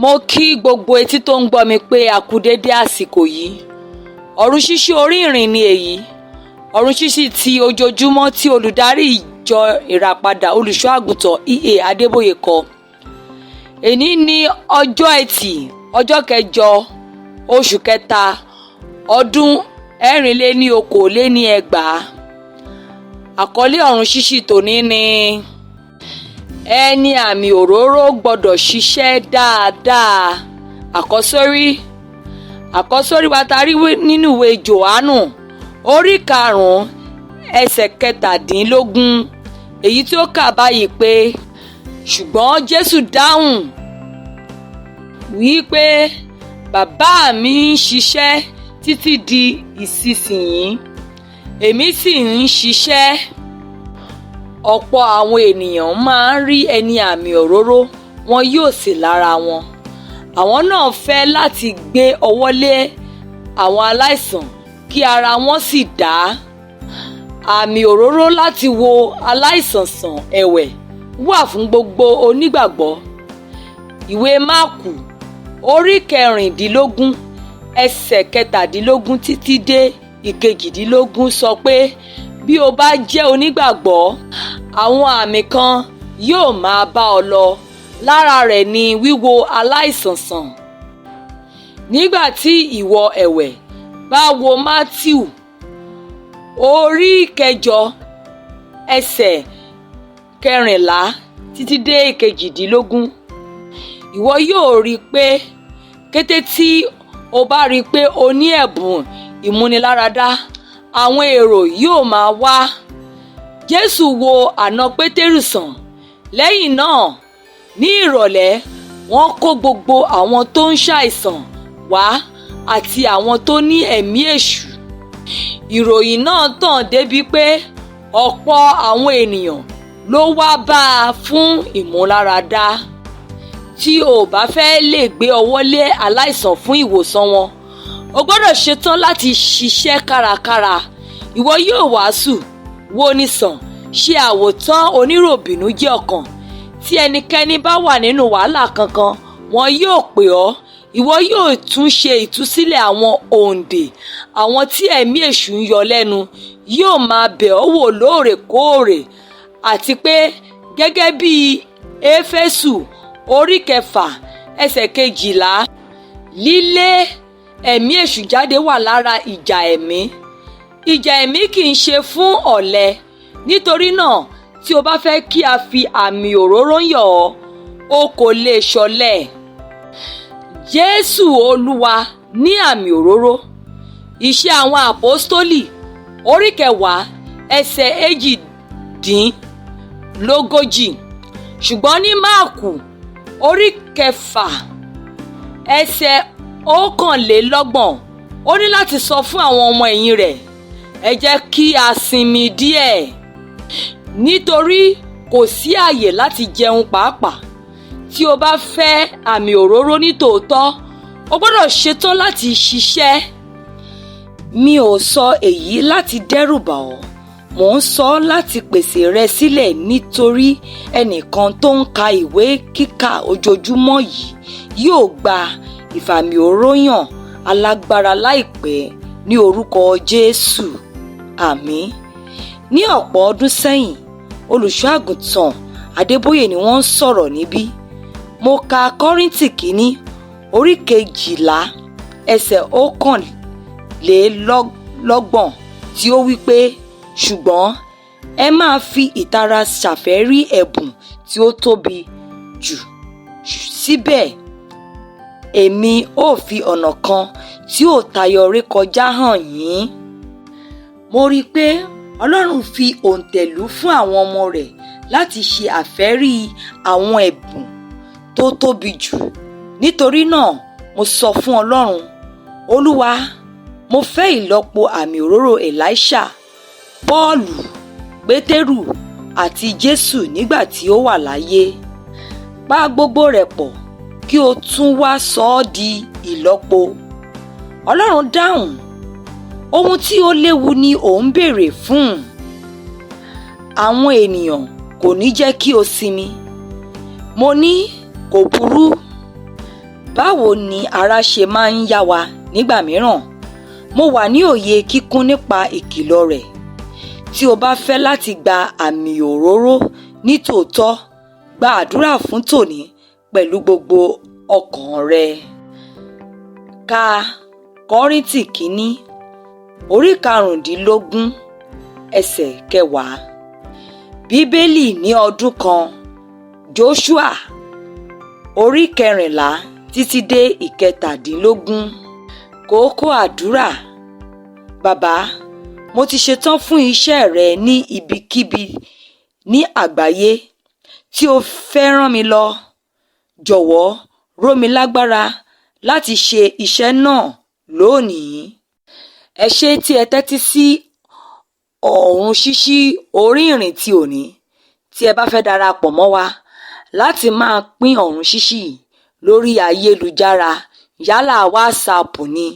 Mo kí gbogbo etí tó ń gbọ́ mi pé a kú dédé àsìkò yìí. Ọ̀run ṣíṣí orí ìrìn ni èyí. Ọ̀run ṣíṣí ti ojoojúmọ́ tí olùdarí ìjọ ìràpadà olùṣọ́ àgùntàn EA Adeboye kọ. Èní ni ọjọ́ Ẹtì, ọjọ́ kẹjọ, oṣù kẹta, ọdún 2024. Àkọlé ọ̀run ṣíṣí tòní ni ẹni àmì òróró gbọ́dọ̀ ṣiṣẹ́ dáadáa. Àkọ́sórí wa ta rí nínú ìwé Jòhánù orí 5 ẹsẹ̀ 17, èyí tí ó kà báyìí pé ṣùgbọ́n Jésù dáhùn wípé bàbá mi ń ṣiṣẹ́ títí di ìsinsìnyí, èmi sì ń ṣiṣẹ́. Ọ̀pọ̀ àwọn ènìyàn máa ń rí ẹni àmì òróró, wọn yóò sì lára wọn. Àwọn náà fẹ́ láti gbé ọwọ́ lé àwọn aláìsàn kí ara wọn sì dá. Àmì òróró láti wo aláìsàn sàn ẹ̀wẹ̀ wà fún gbogbo onígbàgbọ́. Ìwé Máàkù orí 16 ẹsẹ̀ 17 títí dé 18 sọ pé bí o bá jẹ́ onígbàgbọ́, àwọn àmì kan yóò máa bá ọ lọ. Lára rẹ̀ ni wíwo aláìsàn sàn. Nígbà tí ìwọ ẹ̀wẹ̀ bá wo Mátíù orí 8 ẹsẹ̀ 14 títí dé 18, ìwọ yóò rí i pé kété tí o bá rí i pé o ní ẹ̀bùn ìmúniláradá, àwọn èrò yóò máa wá. Jésù wo àna Pétérù sàn. Lẹ́yìn náà, ní ìrọ̀lẹ́, wọ́n kó gbogbo àwọn tó ń ṣàìsàn wá àti àwọn tó ní ẹ̀mí èṣù. Ìròyìn náà tàn débi pé ọ̀pọ̀ àwọn ènìyàn ló wá bá a fún ìmúláradá. Tí o bá fẹ́ lè gbé ọwọ́ lé aláìsàn fún ìwòsàn wọn, o gbọ́dọ̀ ṣetán láti ṣiṣẹ́ kárakára. Ìwọ yóò wàásù, woni sàn, ṣe àwòtán oníròbìnújẹ́ ọkàn. Tí ẹnikẹ́ni bá wà nínú wàhálà kankan, wọn yóò pè ọ́. Ìwọ yóò tún ṣe ìtúsílẹ̀ àwọn òǹdè. Àwọn tí ẹ̀mí èṣù ń yọ lẹ́nu yóò máa bẹ̀ ọ́ wò lóòrèkóòrè. Àti pé gẹ́gẹ́ bí Éfésù orí 6 ẹsẹ̀ 12, lílé ẹ̀mí èṣù jáde wà lára ìjà ẹ̀mí. Ìjà ẹ̀mí kì í ṣe fún ọ̀lẹ. Nítorí náà, tí o bá fẹ́ kí a fi àmì òróró yàn ọ́, o kò lè ṣọ̀lẹ. Jésù Olúwa ní àmì òróró. Iṣẹ́ àwọn Àpọ́stólì orí 10 ẹsẹ̀ 38. Ṣùgbọ́n ní Máàkù orí 6 ẹsẹ̀ 21, ó ní láti sọ fún àwọn ọmọ ẹ̀yìn rẹ̀, ẹ jẹ́ kí a sinmi díẹ̀, nítorí kò sí àyè láti jẹun pàápàá. Tí o bá fẹ́ àmì òróró ní tòótọ́, o gbọ́dọ̀ ṣetán láti ṣiṣẹ́. Mi ò sọ èyí láti dẹ́rùbà ọ́, mò ń sọ láti pèsè rẹ sílẹ̀, nítorí ẹnìkan tó ń ka ìwé kíkà ojoojúmọ́ yìí yóò gba ìfàmì òróró yàn alágbára láìpẹ́ ní orúkọ Jésù. Àmín. Ní ọ̀pọ̀ ọdún sẹ́yìn, olùṣọ́ àgùntàn Adeboye ni wọ́n ń sọ̀rọ̀ níbí. Mo ka Kọ́ríńtì kínní orí 12 ẹsẹ̀ 21 tí ó wí pé ṣùgbọ́n ẹ máa fi ìtara ṣàfẹ́rí ẹ̀bùn tí ó tóbi jù. Síbẹ̀, èmi ò fi ọ̀nà kan tí ó tayọ rékọjá hàn yín. Mo rí i pé Ọlọ́run fi òǹtẹ̀lú fún àwọn ọmọ rẹ̀ láti ṣe àfẹ́rí àwọn ẹ̀bùn tó tóbi jù. Nítorí náà, mo sọ fún Ọlọ́run, Olúwa, mo fẹ́ ìlọ́po àmì òróró Èlíṣà, Pọ́ọ̀lù, Pétérù àti Jésù nígbà tí ó wà láyé. Pa gbogbo rẹ̀ pọ̀ kí o tún wá sọ ọ́ di ìlọ́po. Ọlọ́run dáhùn, ohun tí ó léwu ni ò ń béèrè fún. Àwọn ènìyàn kò ní jẹ́ kí o sinmi. Mo ní kò burú. Báwo ni ara ṣe máa ń yá wa nígbà mìíràn? Mo wà ní òye kíkún nípa ìkìlọ̀ rẹ̀. Tí o bá fẹ́ láti gba àmì òróró ní tòótọ́, gba àdúrà fún tòní pẹ̀lú gbogbo ọkàn rẹ. Ka Kọ́ríńtì kínní orí 15 ẹsẹ̀ 10. Bíbélì ní ọdún kan. Jóṣúà orí 14 títí dé 17. Kókó àdúrà. Bàbá, mo ti ṣetán fún iṣẹ́ rẹ ní ibikíbi ní àgbáyé tí o fẹ́ rán mi lọ. Jọ̀wọ́ ró mi lágbára láti ṣe iṣẹ́ náà lónìí. Ẹ ṣé tí ẹ tẹ́tí sí Ọ̀run Ṣíṣí orí ìrìn ti òní. Tí ẹ bá fẹ́ darapọ̀ mọ́ wa láti máa pín Ọ̀run Ṣíṣí lórí ayélujára, yálà WhatsApp ní,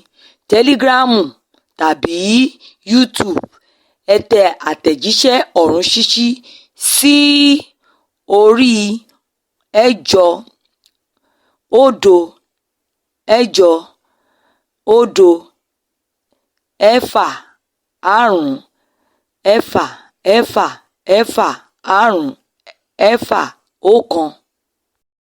Telegram tàbí YouTube, ẹ tẹ àtẹ̀jíṣẹ́ Ọ̀run Ṣíṣí sí orí 80805565656.